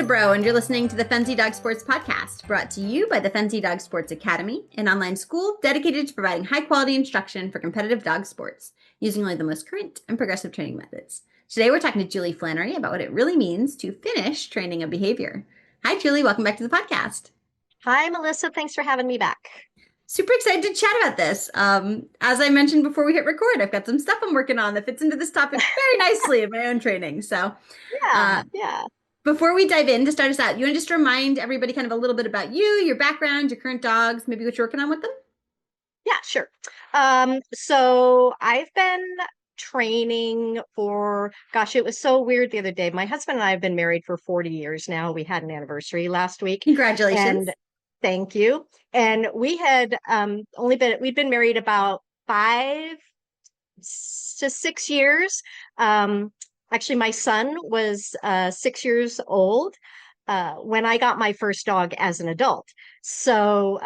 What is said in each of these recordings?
Bro, and you're listening to the Fluency Dog Sports Podcast, brought to you by the Fluency Dog Sports Academy, an online school dedicated to providing high-quality instruction for competitive dog sports, using only the most current and progressive training methods. Today, we're talking to Julie Flanery about what it really means to finish training a behavior. Hi, Julie. Welcome back to the podcast. Hi, Melissa. Thanks for having me back. Super excited to chat about this. As I mentioned before we hit record, I've got some stuff I'm working on that fits into this topic very nicely in my own training. So, uh, Yeah. before we dive in, to start us out, you want to just remind everybody kind of a little bit about you, your background, your current dogs, maybe what you're working on with them? Yeah, sure. So I've been training for, gosh, it was so weird the other day. My husband and I have been married for 40 years now. We had an anniversary last week. Congratulations. And thank you. And we had we'd been married about 5 to 6 years. Actually, my son was 6 years old when I got my first dog as an adult. So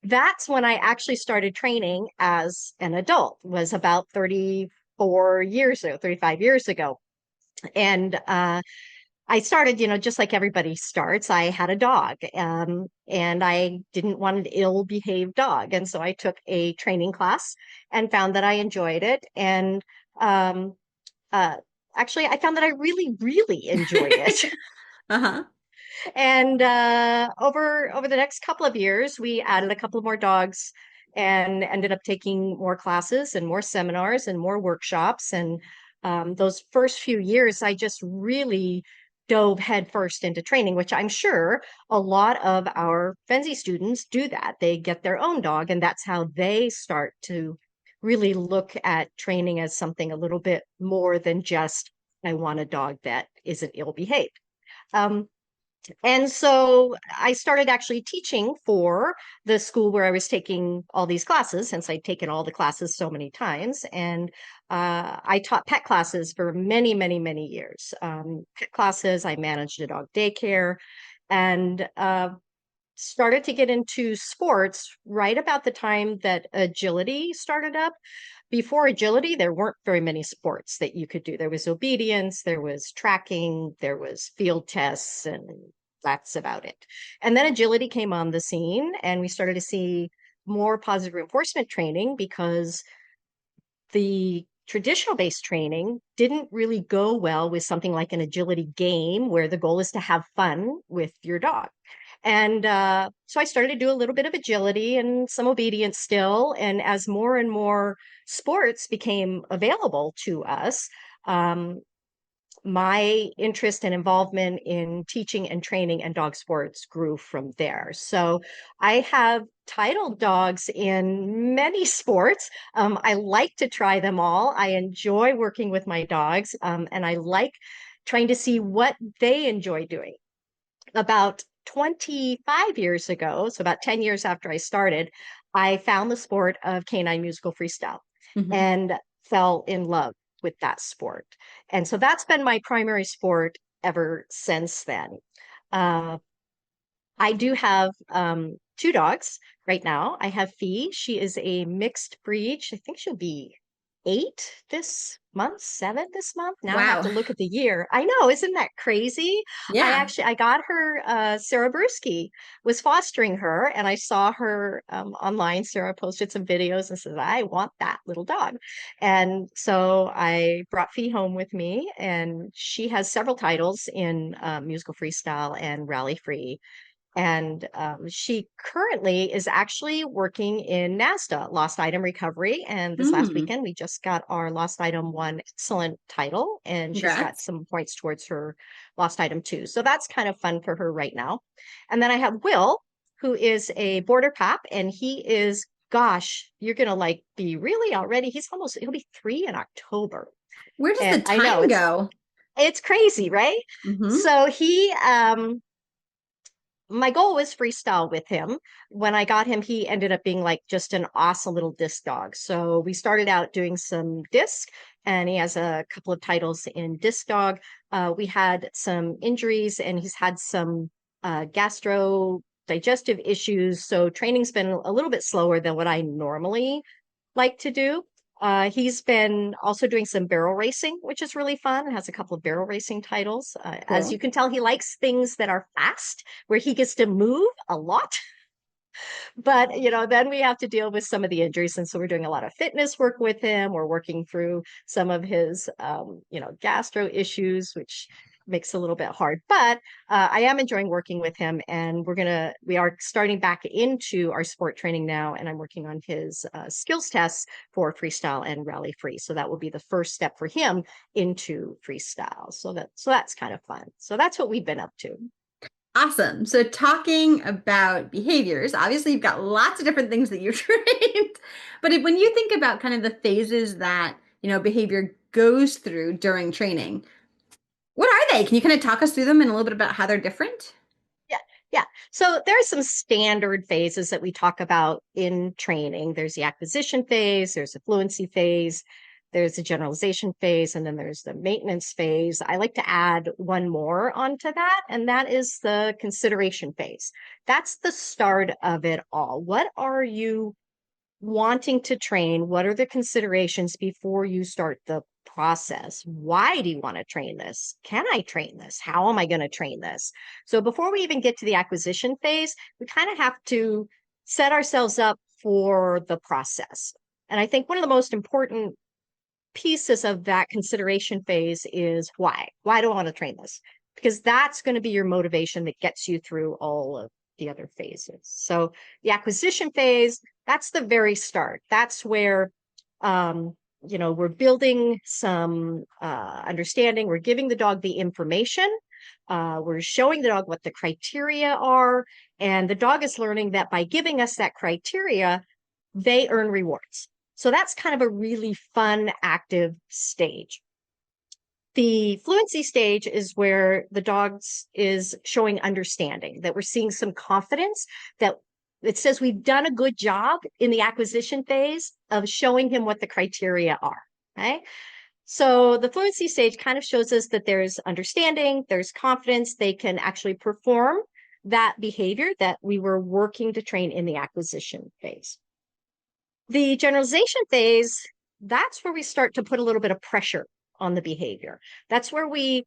that's when I actually started training as an adult, was about 34 years ago, 35 years ago. And I started, just like everybody starts, I had a dog, and I didn't want an ill-behaved dog. And so I took a training class and found that I enjoyed it. And um, uh, actually, I found that I really, really enjoyed it. Uh-huh. And over the next couple of years, we added a couple more dogs and ended up taking more classes and more seminars and more workshops. And those first few years, I just really dove headfirst into training, which I'm sure a lot of our Fenzi students do that. They get their own dog, and that's how they start to really look at training as something a little bit more than just, I want a dog that isn't ill-behaved. And so I started actually teaching for the school where I was taking all these classes, since I'd taken all the classes so many times. And I taught pet classes for many, many, many years. Pet classes, I managed a dog daycare, and started to get into sports right about the time that agility started up. Before agility, there weren't very many sports that you could do. There was obedience, there was tracking, there was field tests, and that's about it. And then agility came on the scene, and we started to see more positive reinforcement training because the traditional based training didn't really go well with something like an agility game where the goal is to have fun with your dog. And so I started to do a little bit of agility and some obedience still. And as more and more sports became available to us, my interest and involvement in teaching and training and dog sports grew from there. So I have titled dogs in many sports. I like to try them all. I enjoy working with my dogs, and I like trying to see what they enjoy doing. About 25 years ago, so about 10 years after I started, I found the sport of canine musical freestyle and fell in love with that sport. And so that's been my primary sport ever since then. I do have two dogs right now. I have Fee. She is a mixed breed. I think she'll be 8 this month, 7 this month. Now I have Wow. to look at the year. I know, isn't that crazy? Yeah. I got her, Sarah Brewski was fostering her, and I saw her online. Sarah posted some videos and says, I want that little dog. And so I brought Fee home with me, and she has several titles in musical freestyle and rally free. And she currently is actually working in NASDA, Lost Item Recovery. And this last Mm. weekend, we just got our Lost Item 1 excellent title, and she's got Congrats. some points towards her Lost Item 2. So that's kind of fun for her right now. And then I have Will, who is a border pap, and he is, gosh, you're going to like be really already. He'll be 3 in October. Where does the And I know time go? it's crazy, right? Mm-hmm. So my goal was freestyle with him. When I got him, he ended up being like just an awesome little disc dog. So we started out doing some disc, and he has a couple of titles in disc dog. We had some injuries, and he's had some gastro digestive issues. So training's been a little bit slower than what I normally like to do. He's been also doing some barrel racing, which is really fun. Has a couple of barrel racing titles. As Cool. you can tell, he likes things that are fast, where he gets to move a lot. But then we have to deal with some of the injuries, and so we're doing a lot of fitness work with him. We're working through some of his gastro issues, which makes it a little bit hard, but I am enjoying working with him, and we are starting back into our sport training now, and I'm working on his skills tests for freestyle and rally free. So that will be the first step for him into freestyle. So that's kind of fun. So that's what we've been up to. Awesome. So talking about behaviors, obviously you've got lots of different things that you've trained. But when you think about kind of the phases that, behavior goes through during training, what are they? Can you kind of talk us through them and a little bit about how they're different? Yeah, yeah. So there are some standard phases that we talk about in training. There's the acquisition phase, there's the fluency phase, there's the generalization phase, and then there's the maintenance phase. I like to add one more onto that, and that is the consideration phase. That's the start of it all. What are you wanting to train? What are the considerations before you start the process? Why do you want to train this? Can I train this? How am I going to train this? So before we even get to the acquisition phase, we kind of have to set ourselves up for the process. And I think one of the most important pieces of that consideration phase is why. Why do I want to train this? Because that's going to be your motivation that gets you through all of the other phases. So the acquisition phase, that's the very start. That's where we're building some understanding. We're giving the dog the information. We're showing the dog what the criteria are. And the dog is learning that by giving us that criteria, they earn rewards. So that's kind of a really fun, active stage. The fluency stage is where the dog is showing understanding, that we're seeing some confidence, that it says we've done a good job in the acquisition phase of showing him what the criteria are. Okay. So the fluency stage kind of shows us that there's understanding, there's confidence, they can actually perform that behavior that we were working to train in the acquisition phase. The generalization phase, that's where we start to put a little bit of pressure on the behavior. That's where we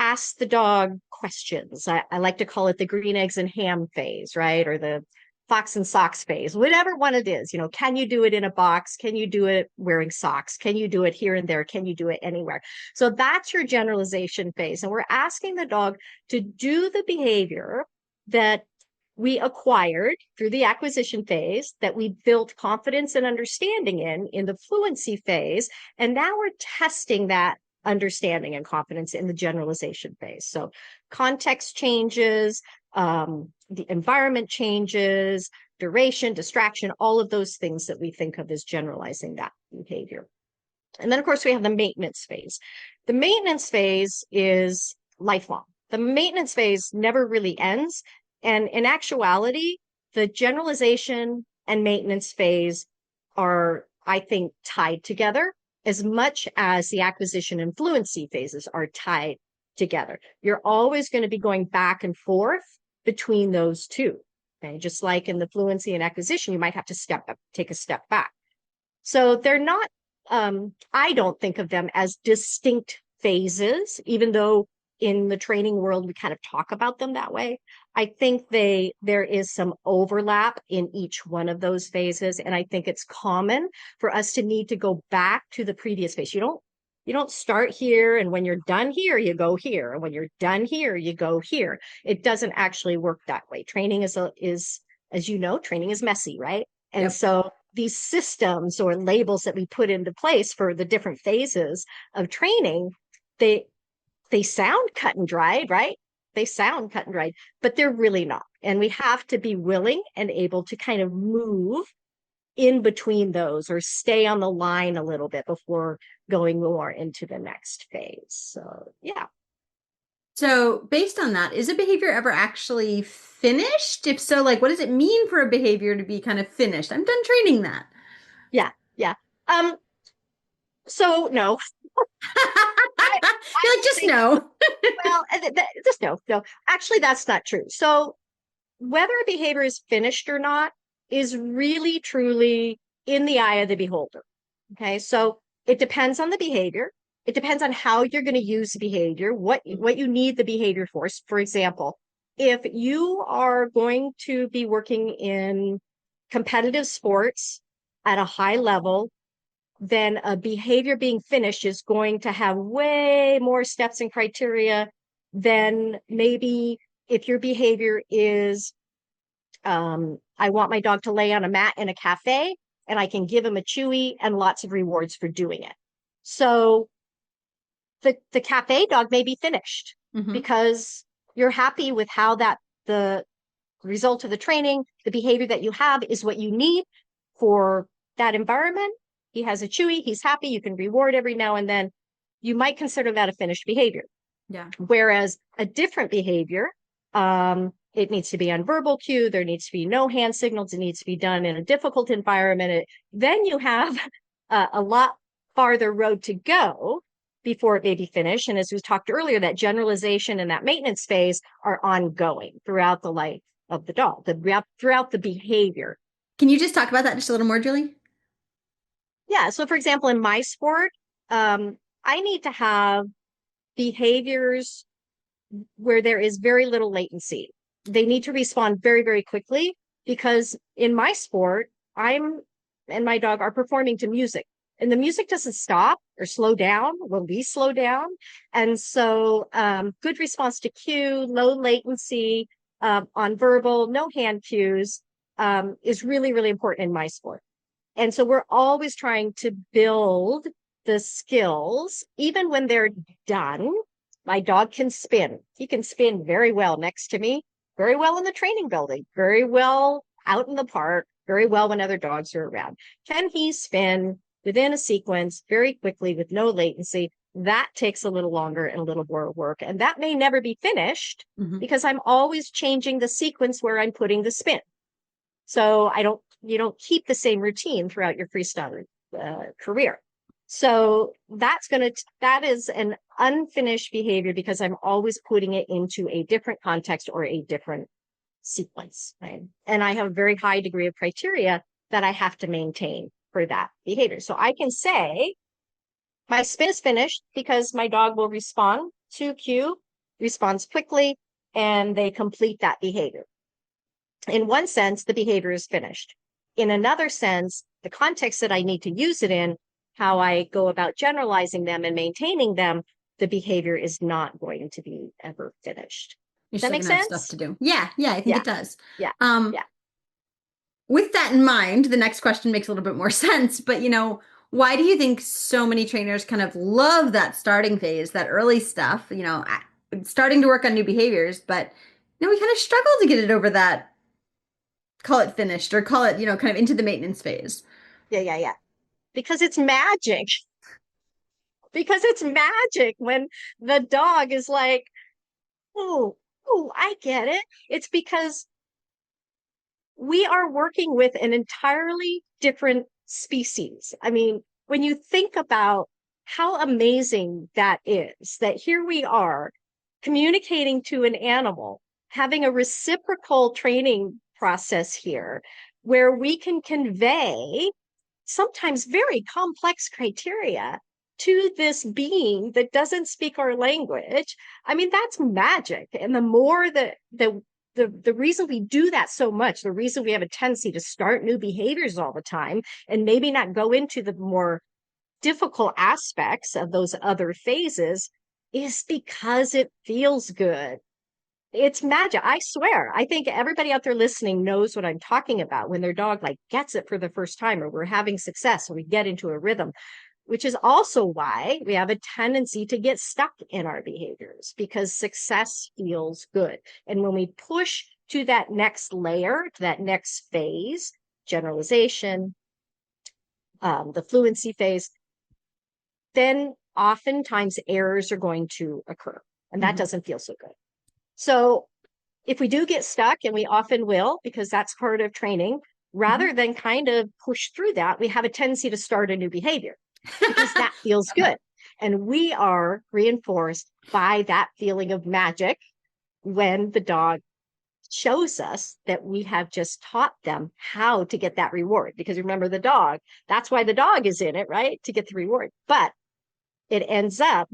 ask the dog questions. I like to call it the green eggs and ham phase, right? Or the fox and socks phase, whatever one it is. Can you do it in a box? Can you do it wearing socks? Can you do it here and there? Can you do it anywhere? So that's your generalization phase. And we're asking the dog to do the behavior that we acquired through the acquisition phase, that we built confidence and understanding in the fluency phase. And now we're testing that understanding and confidence in the generalization phase. So context changes, the environment changes, duration, distraction, all of those things that we think of as generalizing that behavior. And then, of course, we have the maintenance phase. The maintenance phase is lifelong. The maintenance phase never really ends. And in actuality, the generalization and maintenance phase are, I think, tied together as much as the acquisition and fluency phases are tied together. You're always going to be going back and forth between those two. Okay? Just like in the fluency and acquisition, you might have to take a step back. So they're not, I don't think of them as distinct phases, even though in the training world, we kind of talk about them that way. I think there is some overlap in each one of those phases. And I think it's common for us to need to go back to the previous phase. You don't start here, and when you're done here, you go here. And when you're done here, you go here. It doesn't actually work that way. Training is, as you know, training is messy, right? And Yep. so these systems or labels that we put into place for the different phases of training, they sound cut and dried, right? They sound cut and dried, but they're really not. And we have to be willing and able to kind of move in between those, or stay on the line a little bit before going more into the next phase. So, yeah. So, based on that, is a behavior ever actually finished? If so, like, what does it mean for a behavior to be kind of finished? I'm done training that. Yeah. Yeah. Um, so no, I, I You're like, don't just think, no. well, just no. Actually, that's not true. So whether a behavior is finished or not is really truly in the eye of the beholder. Okay. So it depends on the behavior. It depends on how you're going to use the behavior, what you need the behavior for. For example, if you are going to be working in competitive sports at a high level, then a behavior being finished is going to have way more steps and criteria than maybe if your behavior is, I want my dog to lay on a mat in a cafe and I can give him a chewy and lots of rewards for doing it. So the cafe dog may be finished because you're happy with how the result of the training, the behavior that you have is what you need for that environment. He has a chewy, he's happy, you can reward every now and then. You might consider that a finished behavior. Yeah. Whereas a different behavior, it needs to be on verbal cue, there needs to be no hand signals, it needs to be done in a difficult environment. Then you have a lot farther road to go before it may be finished. And as we talked earlier, that generalization and that maintenance phase are ongoing throughout the life of the dog, throughout the behavior. Can you just talk about that just a little more, Julie? Yeah. So for example, in my sport, I need to have behaviors where there is very little latency. They need to respond very, very quickly because in my sport, I'm and my dog are performing to music. And the music doesn't stop or slow down when we slow down. And so good response to cue, low latency on verbal, no hand cues is really, really important in my sport. And so we're always trying to build the skills, even when they're done. My dog can spin. He can spin very well next to me, very well in the training building, very well out in the park, very well when other dogs are around. Can he spin within a sequence very quickly with no latency? That takes a little longer and a little more work. And that may never be finished because I'm always changing the sequence where I'm putting the spin. So you don't keep the same routine throughout your freestyle career. So that is an unfinished behavior because I'm always putting it into a different context or a different sequence, right? And I have a very high degree of criteria that I have to maintain for that behavior. So I can say my spin is finished because my dog will respond to cue, responds quickly, and they complete that behavior. In one sense, the behavior is finished. In another sense, the context that I need to use it in, how I go about generalizing them and maintaining them, the behavior is not going to be ever finished. You're Does that make sense? Stuff to do. Yeah, I think it does. Yeah. With that in mind, the next question makes a little bit more sense. But why do you think so many trainers kind of love that starting phase, that early stuff? Starting to work on new behaviors, but we kind of struggle to get it over that. Call it finished or call it, kind of into the maintenance phase. Yeah. Because it's magic. Because it's magic when the dog is like, oh, I get it. It's because we are working with an entirely different species. I mean, when you think about how amazing that is, that here we are communicating to an animal, having a reciprocal training process here where we can convey sometimes very complex criteria to this being that doesn't speak our language. I mean, that's magic. And the more that the reason we do that so much, the reason we have a tendency to start new behaviors all the time and maybe not go into the more difficult aspects of those other phases is because it feels good. It's magic. I swear. I think everybody out there listening knows what I'm talking about when their dog gets it for the first time or we're having success or we get into a rhythm, which is also why we have a tendency to get stuck in our behaviors because success feels good. And when we push to that next layer, to that next phase, generalization, the fluency phase, then oftentimes errors are going to occur. And that doesn't feel so good. So if we do get stuck, and we often will, because that's part of training, rather than kind of push through that, we have a tendency to start a new behavior because that feels good. And we are reinforced by that feeling of magic when the dog shows us that we have just taught them how to get that reward. Because remember the dog, that's why the dog is in it, right? To get the reward. But it ends up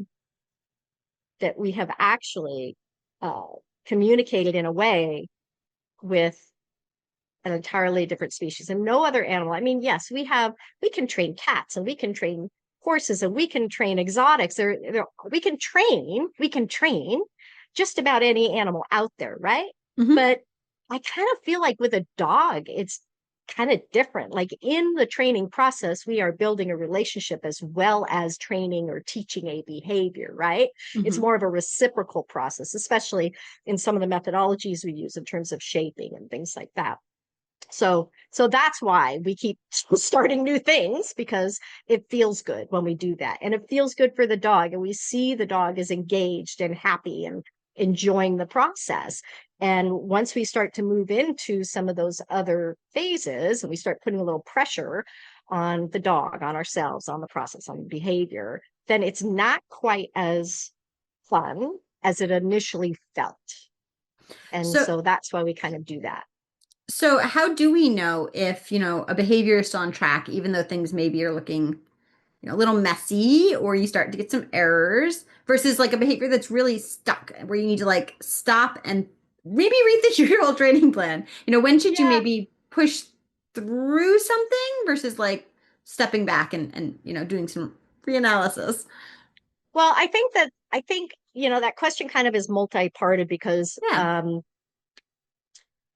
that we have actually uh, communicated in a way with an entirely different species and no other animal. I mean, yes, we can train cats and we can train horses and we can train exotics. We can train just about any animal out there, right? Mm-hmm. But I kind of feel like with a dog, it's kind of different. Like in the training process, we are building a relationship as well as training or teaching a behavior, right? It's Mm-hmm. more of a reciprocal process, especially in some of the methodologies we use in terms of shaping and things like that. So that's why we keep starting new things, because it feels good when we do that. And it feels good for the dog. And we see the dog is engaged and happy and enjoying the process. And once we start to move into some of those other phases and we start putting a little pressure on the dog, on ourselves, on the process, on the behavior, then it's not quite as fun as it initially felt. And So so that's why we kind of do that. So how do we know if, a behavior is still on track, even though things maybe are looking, a little messy or you start to get some errors versus like a behavior that's really stuck where you need to like stop and maybe rethink your whole training plan? When should you Yeah. maybe push through something versus like stepping back and doing some reanalysis? Well, I think, that question kind of is multi-parted because Yeah.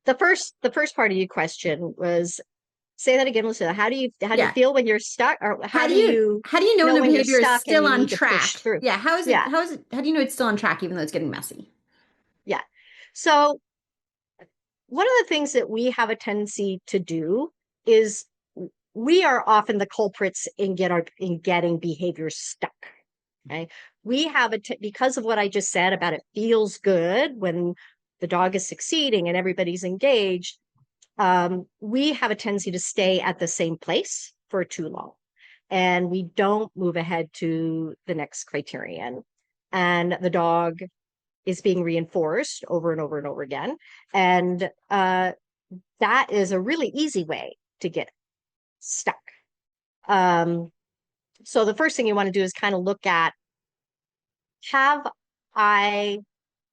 the first part of your question was, say that again, Lucia. How do you Yeah. feel when you're stuck, or How do you how do you know when know the when you're behavior is stuck and still you on need to push track? through? Yeah, Yeah, how do you know it's still on track even though it's getting messy? yeah. So one of the things that we have a tendency to do is we are often the culprits in getting behavior stuck. Okay. We have because of what I just said about it feels good when the dog is succeeding and everybody's engaged. We have a tendency to stay at the same place for too long and we don't move ahead to the next criterion. And the dog is being reinforced over and over and over again. And that is a really easy way to get stuck. Um, so the first thing you want to do is kind of look at, have I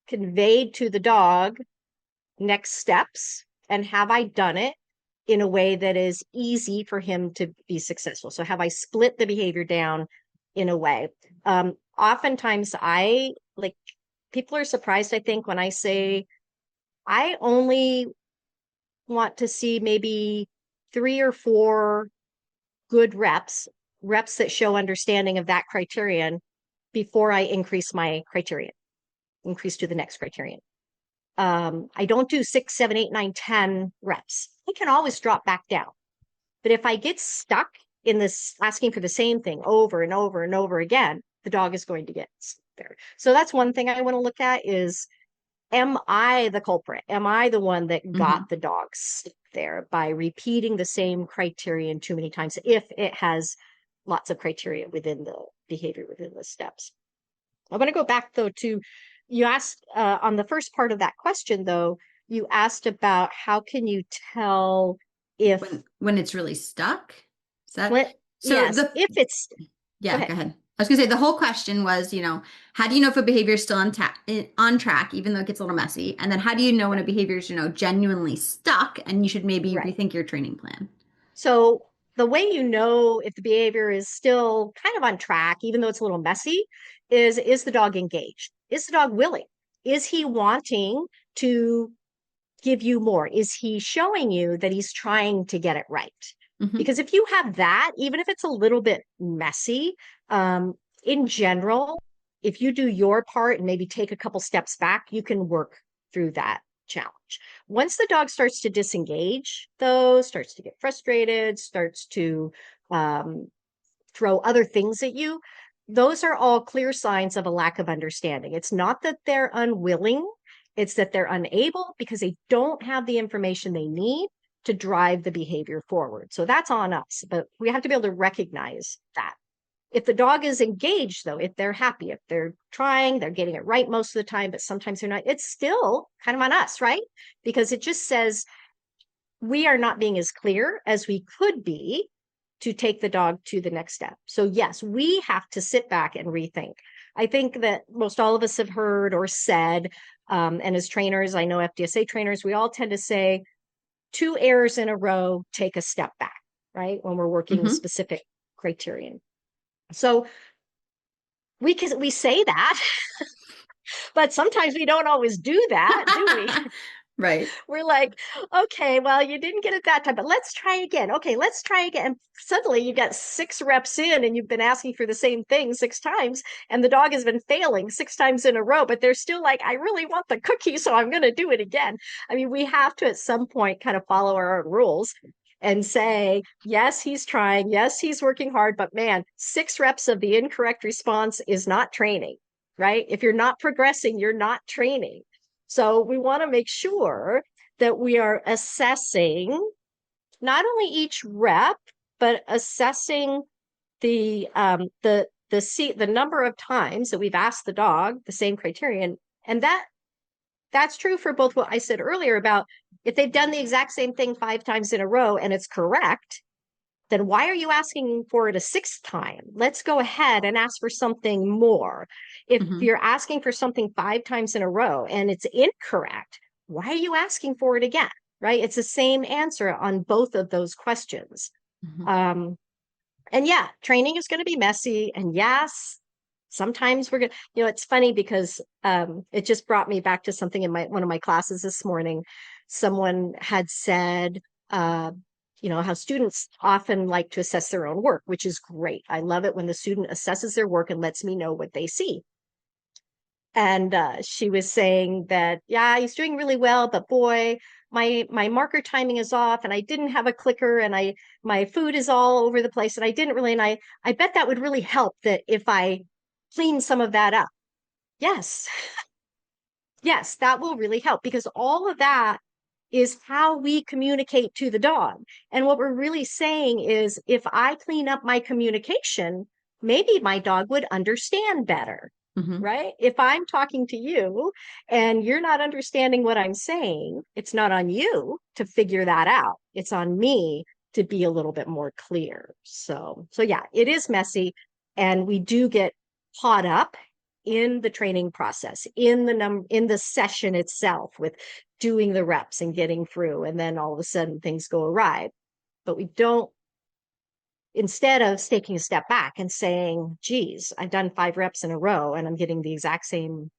conveyed to the dog next steps and have I done it in a way that is easy for him to be successful? So have I split the behavior down in a way? Oftentimes I like people are surprised, I think, when I say I only want to see maybe 3 or 4 good reps that show understanding of that criterion before I increase my criterion, increase to the next criterion. I don't do 6, 7, 8, 9, 10 reps. I can always drop back down. But if I get stuck in this asking for the same thing over and over and over again, the dog is going to get there. So that's one thing I want to look at is, am I the culprit? Am I the one that got Mm-hmm. the dog stuck there by repeating the same criterion too many times if it has lots of criteria within the behavior within the steps? I want to go back though to, you asked on the first part of that question though, you asked about how can you tell if When it's really stuck? Is that when, so yes, the if it's, go Yeah, ahead. go ahead. I was gonna say the whole question was, how do you know if a behavior is still on track, even though it gets a little messy? And then how do you know when a Right, behavior is, genuinely stuck and you should maybe right. rethink your training plan? So the way you know if the behavior is still kind of on track, even though it's a little messy, is the dog engaged? Is the dog willing? Is he wanting to give you more? Is he showing you that he's trying to get it right? Hmm. Because if you have that, even if it's a little bit messy, um, in general, if you do your part and maybe take a couple steps back, you can work through that challenge. Once the dog starts to disengage, though, starts to get frustrated, starts to um, throw other things at you, those are all clear signs of a lack of understanding. It's not that they're unwilling, it's that they're unable because they don't have the information they need to drive the behavior forward. So that's on us, but we have to be able to recognize that. If the dog is engaged, though, if they're happy, if they're trying, they're getting it right most of the time, but sometimes they're not, it's still kind of on us, right? Because it just says we are not being as clear as we could be to take the dog to the next step. So yes, we have to sit back and rethink. I think that most all of us have heard or said, and as trainers, I know FDSA trainers, we all tend to say 2 errors in a row, take a step back, right? When we're working with specific criterion. So we say that, but sometimes we don't always do that, do we? Right. We're like, okay, well, you didn't get it that time, but let's try again. Okay, let's try again. And suddenly you got 6 reps in and you've been asking for the same thing 6 times, and the dog has been failing 6 times in a row, but they're still like, I really want the cookie, so I'm going to do it again. I mean, we have to at some point kind of follow our own rules and say, yes, he's trying. Yes, he's working hard, but man, 6 reps of the incorrect response is not training, right? If you're not progressing, you're not training. So we want to make sure that we are assessing not only each rep, but assessing the number of times that we've asked the dog the same criterion. And that's true for both what I said earlier about if they've done the exact same thing 5 times in a row and it's correct, then why are you asking for it a 6th time? Let's go ahead and ask for something more. If you're asking for something 5 times in a row and it's incorrect, why are you asking for it again? Right? It's the same answer on both of those questions. And yeah, training is going to be messy. And yes, sometimes we're going to, it's funny because it just brought me back to something in one of my classes this morning. Someone had said, how students often like to assess their own work, which is great. I love it when the student assesses their work and lets me know what they see. And she was saying that, yeah, he's doing really well, but boy, my marker timing is off and I didn't have a clicker and my food is all over the place and I didn't really, and I bet that would really help that if I clean some of that up. Yes. Yes, that will really help because all of that is how we communicate to the dog. And what we're really saying is if I clean up my communication, maybe my dog would understand better, right? If I'm talking to you and you're not understanding what I'm saying, it's not on you to figure that out. It's on me to be a little bit more clear. So yeah, it is messy. And we do get caught up in the training process, in the session itself with doing the reps and getting through, and then all of a sudden things go awry. But we don't, instead of taking a step back and saying, geez, I've done 5 reps in a row and I'm getting the exact same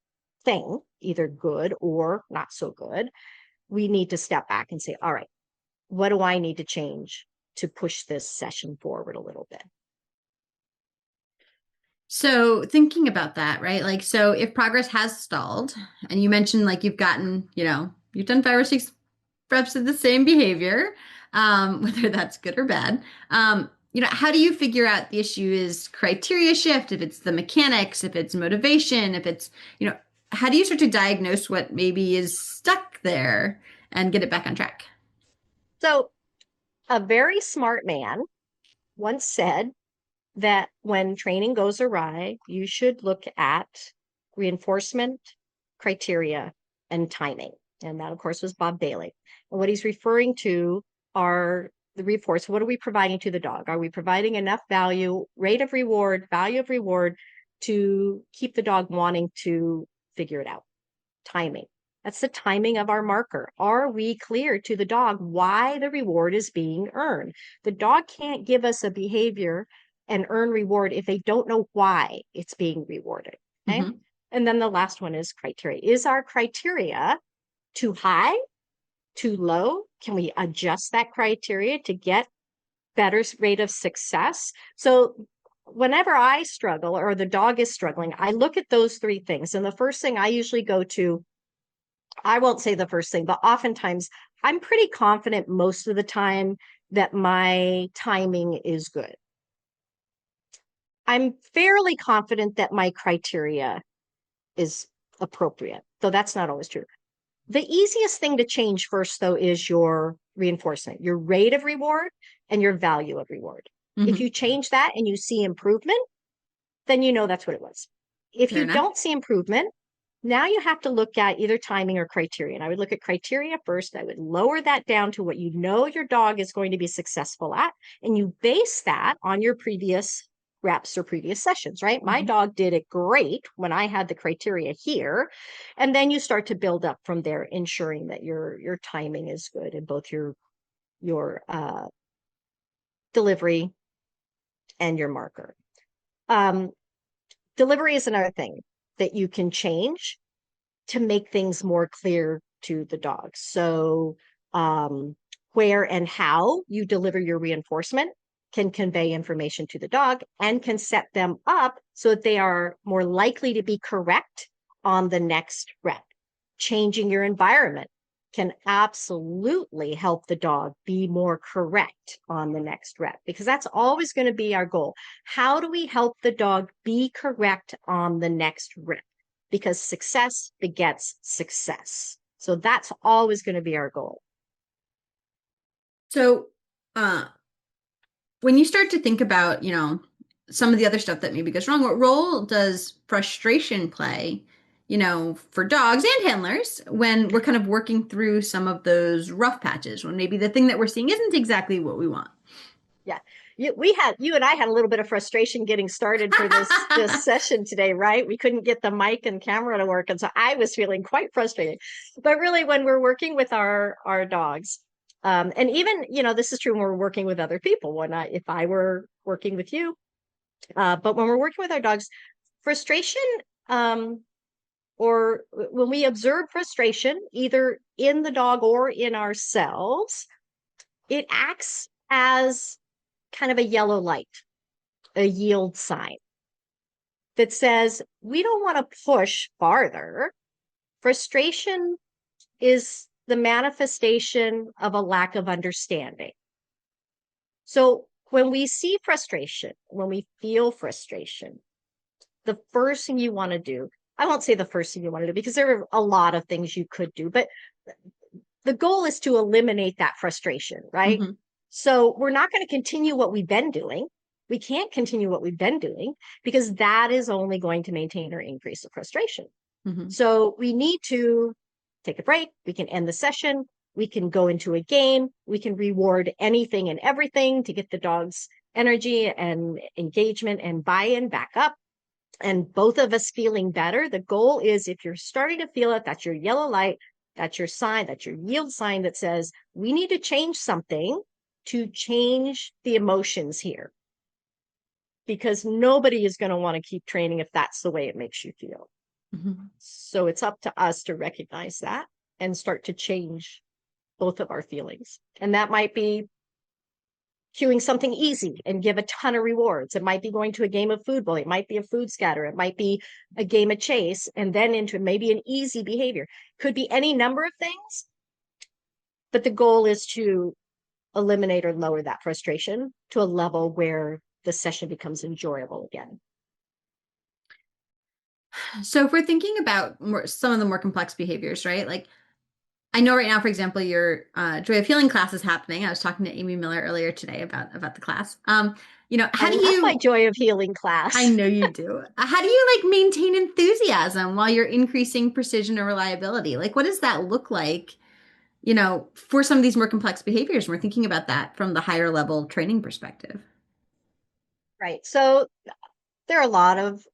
thing, either good or not so good, we need to step back and say, all right, what do I need to change to push this session forward a little bit? So thinking about that, right? Like, so if progress has stalled and you mentioned like you've gotten, you've done 5 or 6 reps of the same behavior, whether that's good or bad, how do you figure out the issue is criteria shift, if it's the mechanics, if it's motivation, if it's, how do you start to diagnose what maybe is stuck there and get it back on track? So a very smart man once said that when training goes awry, you should look at reinforcement, criteria, and timing. And that, of course, was Bob Bailey. And what he's referring to are the reports. What are we providing to the dog? Are we providing enough value, rate of reward, value of reward to keep the dog wanting to figure it out? Timing. That's the timing of our marker. Are we clear to the dog why the reward is being earned? The dog can't give us a behavior and earn reward if they don't know why it's being rewarded. Okay. And then the last one is criteria. Is our criteria too high, too low? Can we adjust that criteria to get better rate of success? So whenever I struggle or the dog is struggling, I look at those 3 things. And the first thing I usually go to, I won't say the first thing, but oftentimes I'm pretty confident most of the time that my timing is good. I'm fairly confident that my criteria is appropriate, though that's not always true. The easiest thing to change first, though, is your reinforcement, your rate of reward and your value of reward. If you change that and you see improvement, then you know that's what it was. If Fair you enough. don't see improvement, now you have to look at either timing or criteria. And I would look at criteria first. I would lower that down to what you know your dog is going to be successful at. And you base that on your previous reps or previous sessions, right? My dog did it great when I had the criteria here. And then you start to build up from there, ensuring that your timing is good in both your delivery and your marker. Delivery is another thing that you can change to make things more clear to the dog. So where and how you deliver your reinforcement can convey information to the dog and can set them up so that they are more likely to be correct on the next rep. Changing your environment can absolutely help the dog be more correct on the next rep, because that's always going to be our goal. How do we help the dog be correct on the next rep? Because success begets success. So that's always going to be our goal. So, when you start to think about, some of the other stuff that maybe goes wrong, what role does frustration play, for dogs and handlers when we're kind of working through some of those rough patches when maybe the thing that we're seeing isn't exactly what we want? Yeah. You and I had a little bit of frustration getting started for this session today, right? We couldn't get the mic and camera to work. And so I was feeling quite frustrated. But really, when we're working with our dogs, and even, this is true when we're working with other people. If I were working with you, but when we're working with our dogs, frustration, or when we observe frustration, either in the dog or in ourselves, it acts as kind of a yellow light, a yield sign that says, we don't want to push farther. Frustration is the manifestation of a lack of understanding. So when we see frustration, when we feel frustration, the first thing you want to do, I won't say the first thing you want to do because there are a lot of things you could do, but the goal is to eliminate that frustration, right? Mm-hmm. So we're not going to continue what we've been doing. We can't continue what we've been doing because that is only going to maintain or increase the frustration. Mm-hmm. So we need to take a break. We can end the session. We can go into a game. We can reward anything and everything to get the dog's energy and engagement and buy-in back up. And both of us feeling better. The goal is, if you're starting to feel it, that's your yellow light, that's your sign, that's your yield sign that says we need to change something to change the emotions here. Because nobody is going to want to keep training if that's the way it makes you feel. Mm-hmm. So it's up to us to recognize that and start to change both of our feelings. And that might be cueing something easy and give a ton of rewards. It might be going to a game of football. It might be a food scatter. It might be a game of chase, and then into maybe an easy behavior. Could be any number of things, but the goal is to eliminate or lower that frustration to a level where the session becomes enjoyable again. So if we're thinking about some of the more complex behaviors, right? Like I know right now, for example, your Joy of Healing class is happening. I was talking to Amy Miller earlier today about the class. How I do love you? my Joy of Healing I class. know you do. How do you like maintain enthusiasm while you're increasing precision or reliability? Like, what does that look like? For some of these more complex behaviors, we're thinking about that from the higher level training perspective. Right. So there are a lot of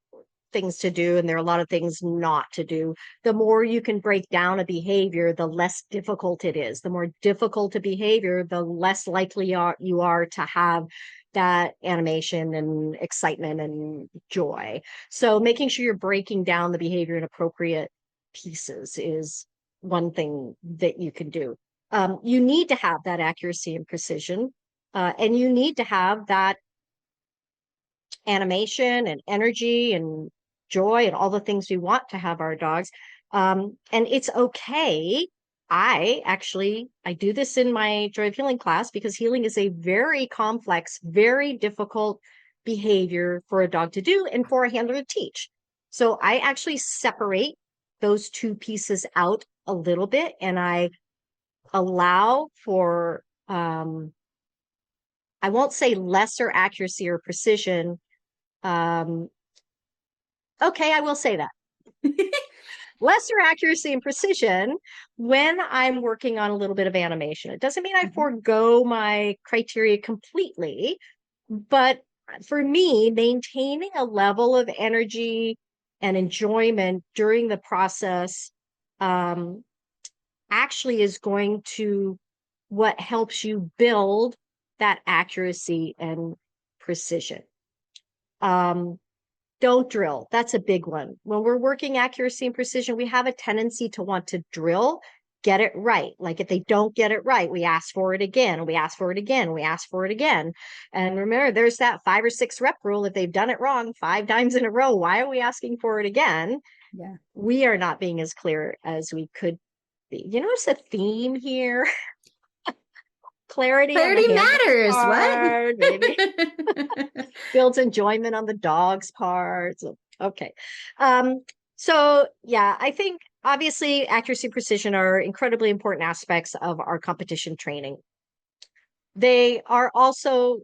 things to do and there are a lot of things not to do. The more you can break down a behavior, the less difficult it is. The more difficult a behavior, the less likely you are to have that animation and excitement and joy. So making sure you're breaking down the behavior in appropriate pieces is one thing that you can do. You need to have that accuracy and precision, and you need to have that animation and energy and joy and all the things we want to have our dogs. And it's okay. I do this in my Joy of Healing class because healing is a very complex, very difficult behavior for a dog to do and for a handler to teach. So I actually separate those two pieces out a little bit and I allow for, I won't say lesser accuracy or precision, Okay, I will say that. Lesser accuracy and precision when I'm working on a little bit of animation. It doesn't mean I forego my criteria completely, but for me, maintaining a level of energy and enjoyment during the process actually is going to what helps you build that accuracy and precision. Don't drill. That's a big one. When we're working accuracy and precision, we have a tendency to want to drill, get it right. Like if they don't get it right, we ask for it again, we ask for it again, we ask for it again. And remember, there's that 5 or 6 rep rule. If they've done it wrong 5 times in a row, why are we asking for it again? Yeah. We are not being as clear as we could be. You notice a theme here? Clarity matters. Part, What? maybe builds enjoyment on the dog's part. Okay. So yeah, I think obviously accuracy and precision are incredibly important aspects of our competition training. They are also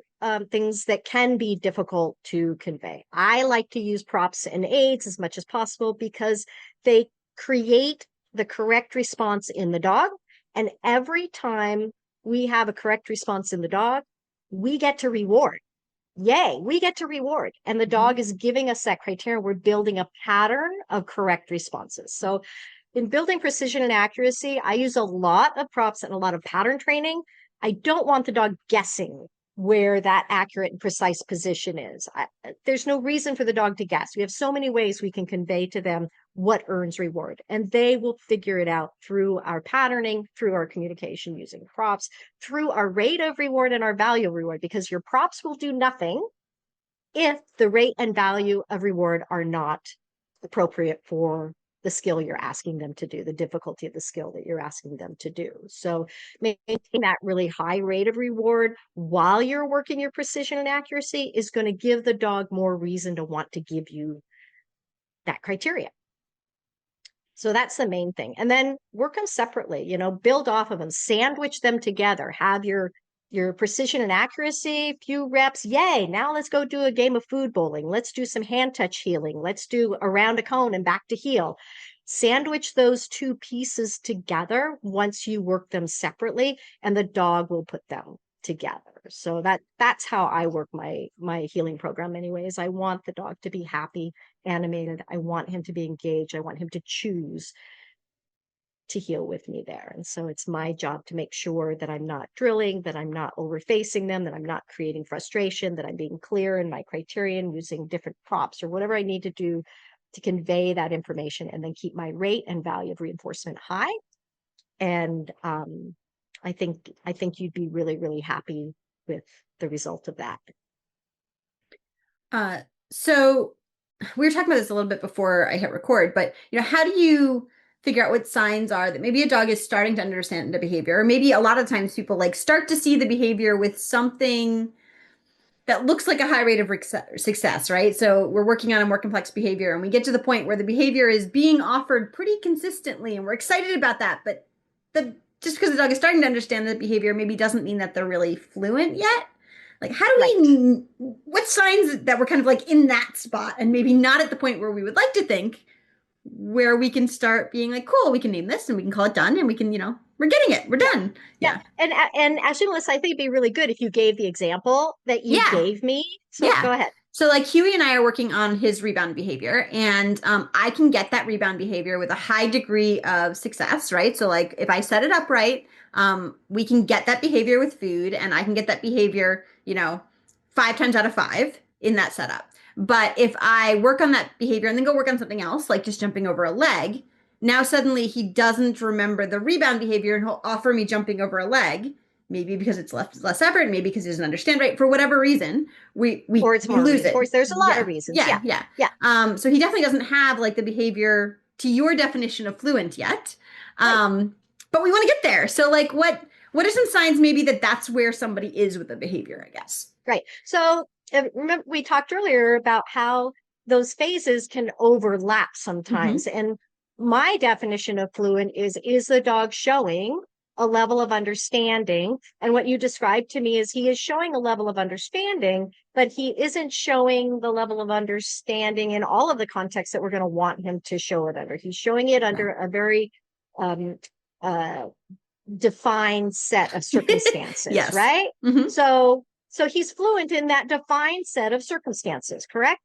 things that can be difficult to convey. I like to use props and aids as much as possible because they create the correct response in the dog. And every time we have a correct response in the dog, we get to reward. Yay, we get to reward. And the dog is giving us that criteria. We're building a pattern of correct responses. So in building precision and accuracy, I use a lot of props and a lot of pattern training. I don't want the dog guessing where that accurate and precise position is. There's no reason for the dog to guess. We have so many ways we can convey to them what earns reward, and they will figure it out through our patterning, through our communication using props, through our rate of reward and our value of reward, because your props will do nothing if the rate and value of reward are not appropriate for the skill you're asking them to do, the difficulty of the skill that you're asking them to do. So maintain that really high rate of reward while you're working your precision and accuracy is going to give the dog more reason to want to give you that criteria. So that's the main thing. And then work them separately, build off of them, sandwich them together, have your precision and accuracy, few reps. Yay. Now let's go do a game of food bowling. Let's do some hand touch healing. Let's do around a cone and back to heel. Sandwich those 2 pieces together once you work them separately, and the dog will put them together. So that's how I work my healing program anyways. I want the dog to be happy, animated. I want him to be engaged. I want him to choose to heal with me there. And so it's my job to make sure that I'm not drilling, that I'm not overfacing them, that I'm not creating frustration, that I'm being clear in my criterion using different props or whatever I need to do to convey that information, and then keep my rate and value of reinforcement high. And I think you'd be really, really happy with the result of that. So we were talking about this a little bit before I hit record, but how do you figure out what signs are that maybe a dog is starting to understand the behavior? Or maybe a lot of times people start to see the behavior with something that looks like a high rate of success, right? So we're working on a more complex behavior and we get to the point where the behavior is being offered pretty consistently and we're excited about that. But just because the dog is starting to understand the behavior maybe doesn't mean that they're really fluent yet. How do what signs that we're kind of in that spot and maybe not at the point where we would like to think, where we can start being cool, we can name this and we can call it done and we can, we're getting it, we're done. Yeah. And actually, Melissa, I think it'd be really good if you gave the example that you gave me. So go ahead. So Huey and I are working on his rebound behavior, and I can get that rebound behavior with a high degree of success, right? So if I set it up right, we can get that behavior with food, and I can get that behavior, 5 times out of 5 in that setup. But if I work on that behavior and then go work on something else, like just jumping over a leg, now suddenly he doesn't remember the rebound behavior and he'll offer me jumping over a leg. Maybe because it's less effort, maybe because he doesn't understand, right? For whatever reason, we lose it. There's a lot of reasons. Yeah. So he definitely doesn't have the behavior to your definition of fluent yet. Right. But we want to get there. So what are some signs maybe that's where somebody is with the behavior, I guess? Right. So remember we talked earlier about how those phases can overlap sometimes. And my definition of fluent is the dog showing a level of understanding. And what you described to me is he is showing a level of understanding, but he isn't showing the level of understanding in all of the contexts that we're going to want him to show it under. He's showing it under a very uh, defined set of circumstances, Yes. right? Mm-hmm. So he's fluent in that defined set of circumstances, correct?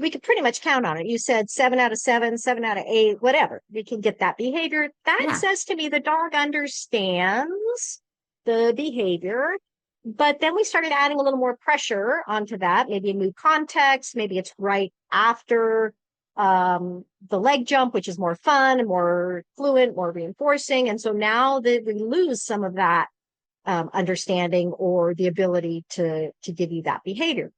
We could pretty much count on it. You said 7 out of 7, 7 out of 8, whatever. We can get that behavior. That says to me the dog understands the behavior. But then we started adding a little more pressure onto that. Maybe a new context. Maybe it's right after the leg jump, which is more fun and more fluent, more reinforcing. And so now that we lose some of that understanding or the ability to give you that behavior.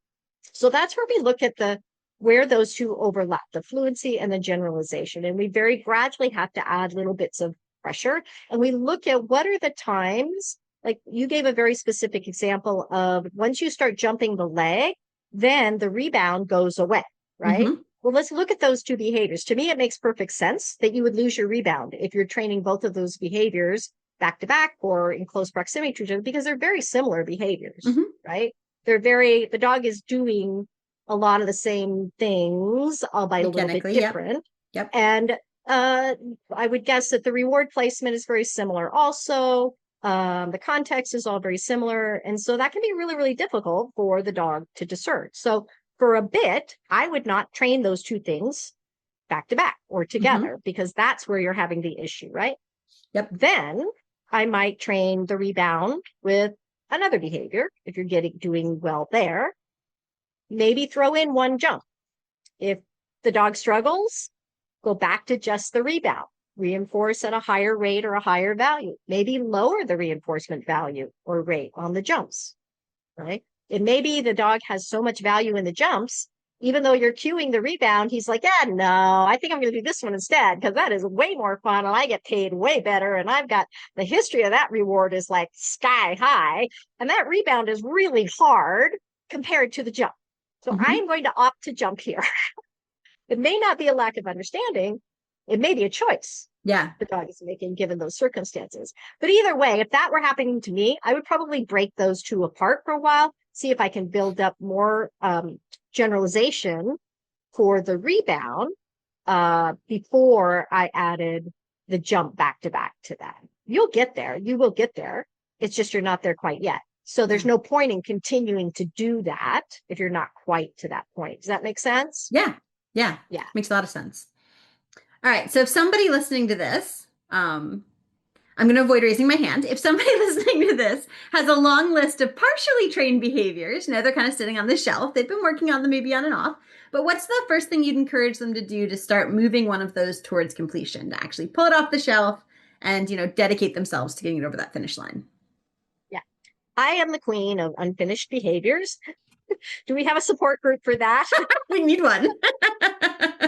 So that's where we look at where those two overlap, the fluency and the generalization. And we very gradually have to add little bits of pressure. And we look at what are the times, like you gave a very specific example of once you start jumping the leg, then the rebound goes away, right? Mm-hmm. Well, let's look at those two behaviors. To me, it makes perfect sense that you would lose your rebound if you're training both of those behaviors back to back or in close proximity to each other, because they're very similar behaviors, right? The dog is doing a lot of the same things, albeit a little bit different. Yep. And I would guess that the reward placement is very similar also. The context is all very similar. And so that can be really, really difficult for the dog to discern. So for a bit, I would not train those two things back to back or together because that's where you're having the issue, right? Yep. Then I might train the rebound with another behavior if you're doing well there. Maybe throw in one jump. If the dog struggles, go back to just the rebound. Reinforce at a higher rate or a higher value. Maybe lower the reinforcement value or rate on the jumps, right? It may be the dog has so much value in the jumps, even though you're cueing the rebound, he's like, yeah, no, I think I'm going to do this one instead because that is way more fun and I get paid way better. And I've got the history of that reward is like sky high. And that rebound is really hard compared to the jump. So I'm going to opt to jump here. It may not be a lack of understanding. It may be a choice. Yeah. The dog is making given those circumstances. But either way, if that were happening to me, I would probably break those two apart for a while, see if I can build up more generalization for the rebound before I added the jump back to back to that. You'll get there. You will get there. It's just you're not there quite yet. So there's no point in continuing to do that if you're not quite to that point. Does that make sense? Yeah. Yeah. Yeah. Makes a lot of sense. All right. So if somebody listening to this, I'm going to avoid raising my hand. If somebody listening to this has a long list of partially trained behaviors, they're kind of sitting on the shelf. They've been working on them maybe on and off. But what's the first thing you'd encourage them to do to start moving one of those towards completion, to actually pull it off the shelf and, dedicate themselves to getting it over that finish line? Yeah. I am the queen of unfinished behaviors. Do we have a support group for that? We need one.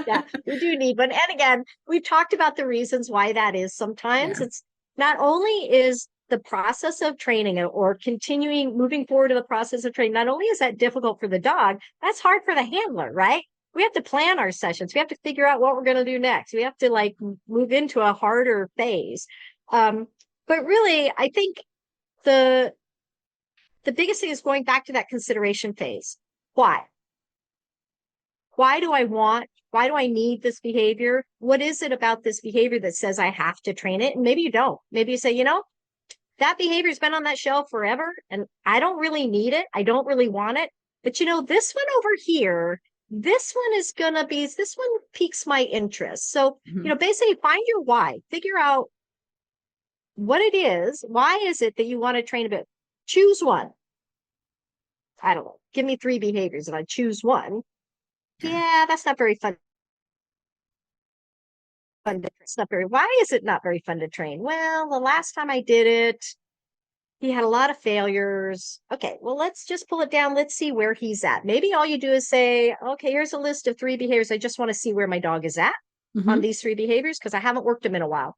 Yeah, we do need one. And again, we've talked about the reasons why that is. Sometimes it's not only is the process of training or moving forward to the process of training, not only is that difficult for the dog, that's hard for the handler, right? We have to plan our sessions. We have to figure out what we're going to do next. We have to move into a harder phase. But really, I think the biggest thing is going back to that consideration phase. Why? Why do I need this behavior? What is it about this behavior that says I have to train it? And maybe you don't. Maybe you say, that behavior's been on that shelf forever and I don't really need it. I don't really want it. But this one over here, this one piques my interest. So, basically find your why, figure out what it is. Why is it that you want to train a bit? Choose one. I don't know. Give me 3 behaviors and I choose one. Yeah, that's not very fun. It's not very. Why is it not very fun to train? Well, the last time I did it, he had a lot of failures. Okay, well, let's just pull it down. Let's see where he's at. Maybe all you do is say, okay, here's a list of 3 behaviors. I just want to see where my dog is at on these 3 behaviors because I haven't worked them in a while.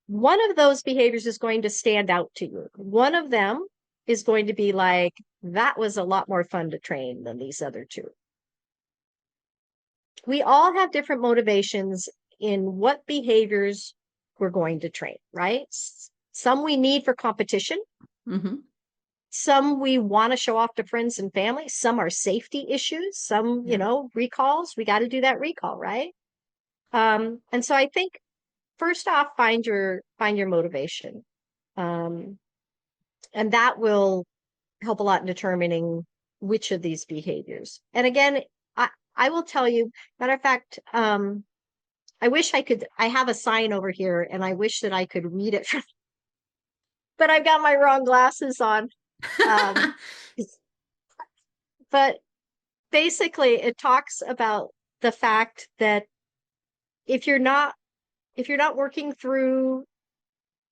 One of those behaviors is going to stand out to you. One of them is going to be like, that was a lot more fun to train than these other 2. We all have different motivations in what behaviors we're going to train, right? Some we need for competition. Mm-hmm. Some we want to show off to friends and family. Some are safety issues. Some, Yeah. recalls. We got to do that recall, right? And so I think first off, find your motivation. Um, and that will help a lot in determining which of these behaviors. And again, I will tell you, matter of fact, I have a sign over here and I wish that I could read it, but I've got my wrong glasses on. Um, but basically it talks about the fact that if you're not working through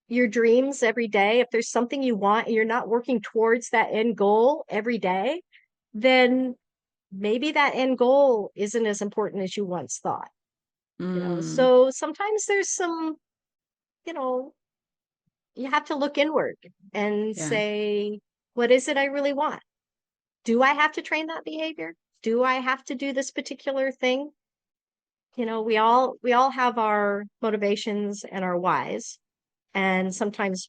your dreams every day, if there's something you want and you're not working towards that end goal every day, then maybe that end goal isn't as important as you once thought. Mm, So sometimes there's some, you know, you have to look inward and yeah. say, what is it I really want? Do I have to train that behavior? Do I have to do this particular thing? We all have our motivations and our whys, and sometimes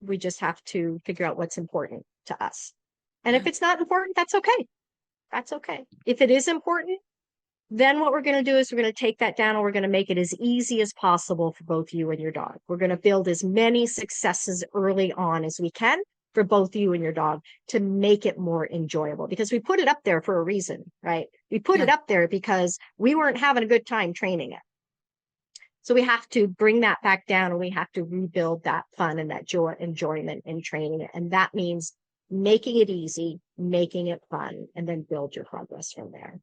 we just have to figure out what's important to us. And Yeah. if it's not important, that's okay. That's okay. If it is important, then what we're going to do is we're going to take that down and we're going to make it as easy as possible for both you and your dog. We're going to build as many successes early on as we can for both you and your dog to make it more enjoyable, because we put it up there for a reason, right? We put Yeah. it up there because we weren't having a good time training it. So we have to bring that back down and we have to rebuild that fun and that joy, enjoyment in training it. And that means making it easy, making it fun, and then build your progress from there.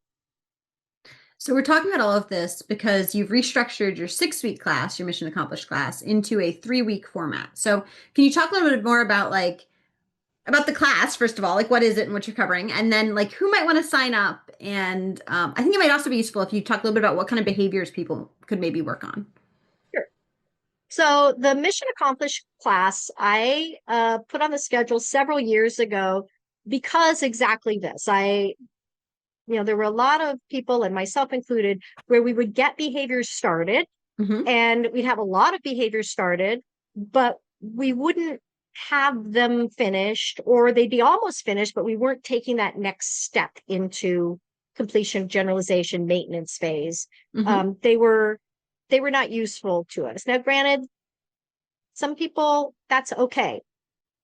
So we're talking about all of this because you've restructured your 6-week class, your mission accomplished class, into a 3-week format. So can you talk a little bit more about about the class, first of all, like what is it and what you're covering, and then like who might want to sign up? And I think it might also be useful if you talk a little bit about what kind of behaviors people could maybe work on. Sure. So the Mission Accomplished class I put on the schedule several years ago because exactly this. There were a lot of people, and myself included, where we would get behaviors started Mm-hmm. and we'd have a lot of behaviors started, but we wouldn't have them finished, or they'd be almost finished, but we weren't taking that next step into completion, generalization, maintenance phase. Mm-hmm. They were not useful to us. Now, granted, some people, that's okay.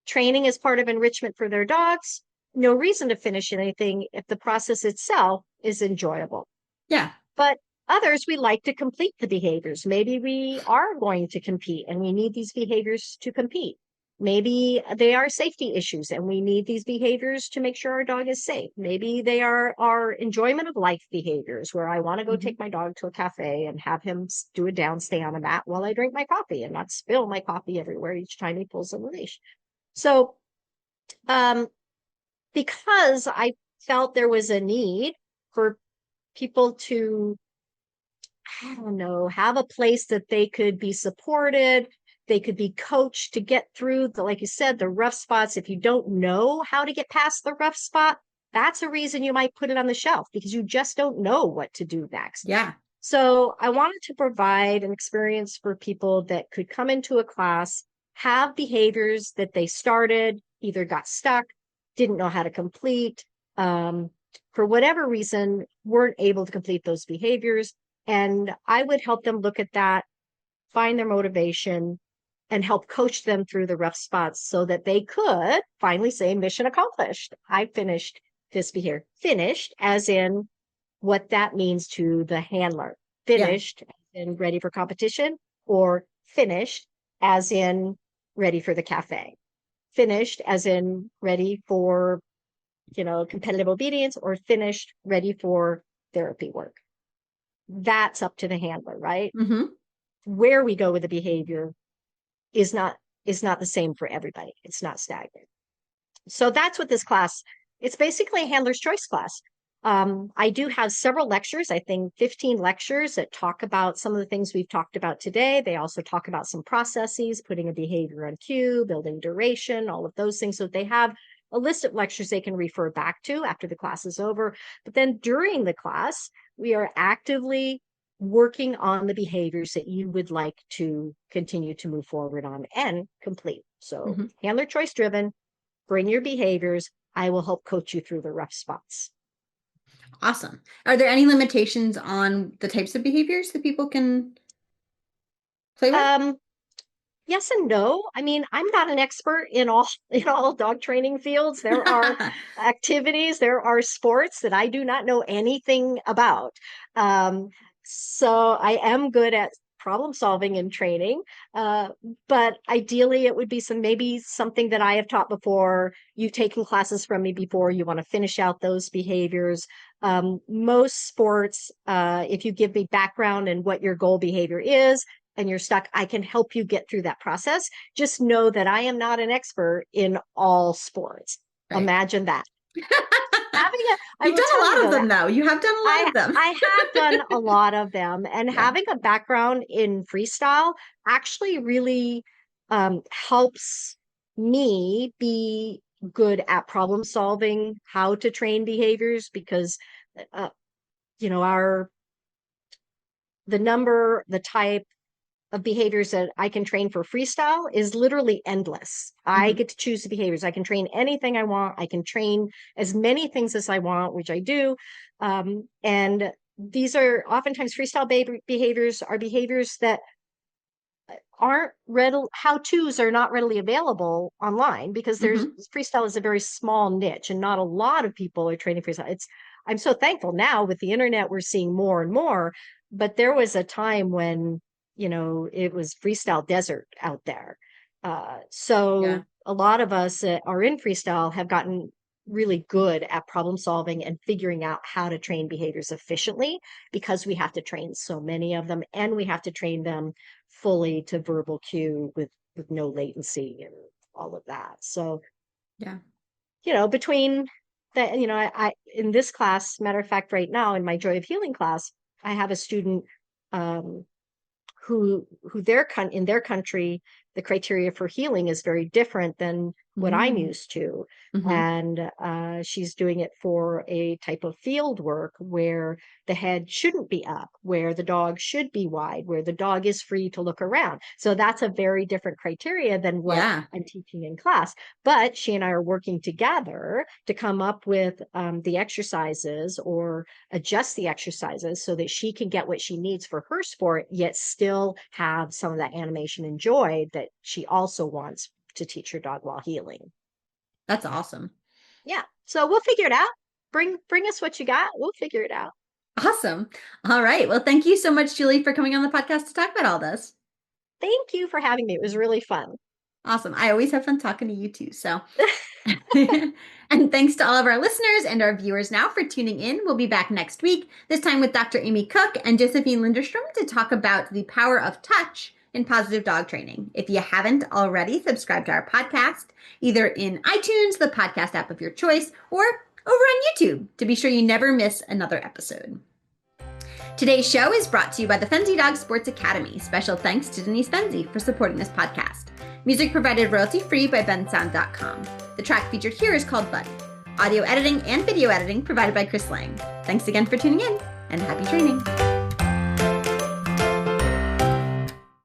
Training is part of enrichment for their dogs. No reason to finish anything if the process itself is enjoyable. Yeah. But others, we like to complete the behaviors. Maybe we are going to compete and we need these behaviors to compete. Maybe they are safety issues and we need these behaviors to make sure our dog is safe. Maybe they are our enjoyment of life behaviors, where I want to go Mm-hmm. take my dog to a cafe and have him do a down, stay on a mat while I drink my coffee and not spill my coffee everywhere each time he pulls on the leash. So, um, because I felt there was a need for people to, I don't know, have a place that they could be supported, they could be coached to get through like you said, the rough spots. If you don't know how to get past the rough spot, that's a reason you might put it on the shelf, because you just don't know what to do next. Yeah. So I wanted to provide an experience for people that could come into a class, have behaviors that they started, either got stuck, didn't know how to complete, for whatever reason, weren't able to complete those behaviors. And I would help them look at that, find their motivation, and help coach them through the rough spots so that they could finally say, mission accomplished. I finished this behavior. Finished as in what that means to the handler. Yeah. Finished as in ready for competition, or finished as in ready for the cafe. Finished as in ready for, competitive obedience, or finished ready for therapy work. That's up to the handler, right? Mm-hmm. Where we go with the behavior is not the same for everybody. It's not stagnant. So that's what this class, it's basically a handler's choice class. I do have several lectures, I think 15 lectures, that talk about some of the things we've talked about today. They also talk about some processes, putting a behavior on cue, building duration, all of those things. So they have a list of lectures they can refer back to after the class is over. But then during the class, we are actively working on the behaviors that you would like to continue to move forward on and complete. So Mhm. handler choice driven, bring your behaviors. I will help coach you through the rough spots. Awesome. Are there any limitations on the types of behaviors that people can play with? Um, yes and no. I mean, I'm not an expert in all in all dog training fields. There are activities, there are sports that I do not know anything about. Um, so I am good at problem solving and training. Uh, but ideally it would be maybe something that I have taught before. You've taken classes from me before. You want to finish out those behaviors. Most sports, if you give me background and what your goal behavior is, and you're stuck, I can help you get through that process. Just know that I am not an expert in all sports. Right. Imagine that. I You've will done a tell you lot of though, that them, though. You have done a lot of them. I have done a lot of them, and Yeah. having a background in freestyle actually really helps me be good at problem solving, how to train behaviors, because uh, you know, the type of behaviors that I can train for freestyle is literally endless. I Mhm. get to choose the behaviors. I can train anything I want. I can train as many things as I want, which I do. And these are oftentimes behaviors are behaviors that aren't readily, how-tos are not readily available online, because there's Mhm. freestyle is a very small niche and not a lot of people are training freestyle. I'm so thankful now with the internet, we're seeing more and more, but there was a time when, it was freestyle desert out there. Yeah. So a lot of us that are in freestyle have gotten really good at problem solving and figuring out how to train behaviors efficiently, because we have to train so many of them, and we have to train them fully to verbal cue with no latency and all of that. So, Yeah. between that, I in this class, matter of fact, right now in my Joy of Healing class, I have a student um, who in their country, the criteria for healing is very different than what I'm Mm. used to. Mhm. And she's doing it for a type of field work where the head shouldn't be up, where the dog should be wide, where the dog is free to look around. So that's a very different criteria than what Yeah. I'm teaching in class. But she and I are working together to come up with the exercises, or adjust the exercises so that she can get what she needs for her sport, yet still have some of that animation and joy that she also wants to teach her dog while healing. That's awesome. Yeah. So we'll figure it out. Bring us what you got. We'll figure it out. Awesome. All right. Well, thank you so much, Julie, for coming on the podcast to talk about all this. Thank you for having me. It was really fun. Awesome. I always have fun talking to you too. So, and thanks to all of our listeners and our viewers now for tuning in. We'll be back next week, this time with Dr. Amy Cook and Josephine Linderstrom to talk about the power of touch in positive dog training. If you haven't already, subscribe to our podcast, either in iTunes, the podcast app of your choice, or over on YouTube to be sure you never miss another episode. Today's show is brought to you by the Fenzi Dog Sports Academy. Special thanks to Denise Fenzi for supporting this podcast. Music provided royalty-free by bensound.com. The track featured here is called Buddy. Audio editing and video editing provided by Chris Lang. Thanks again for tuning in, and happy training.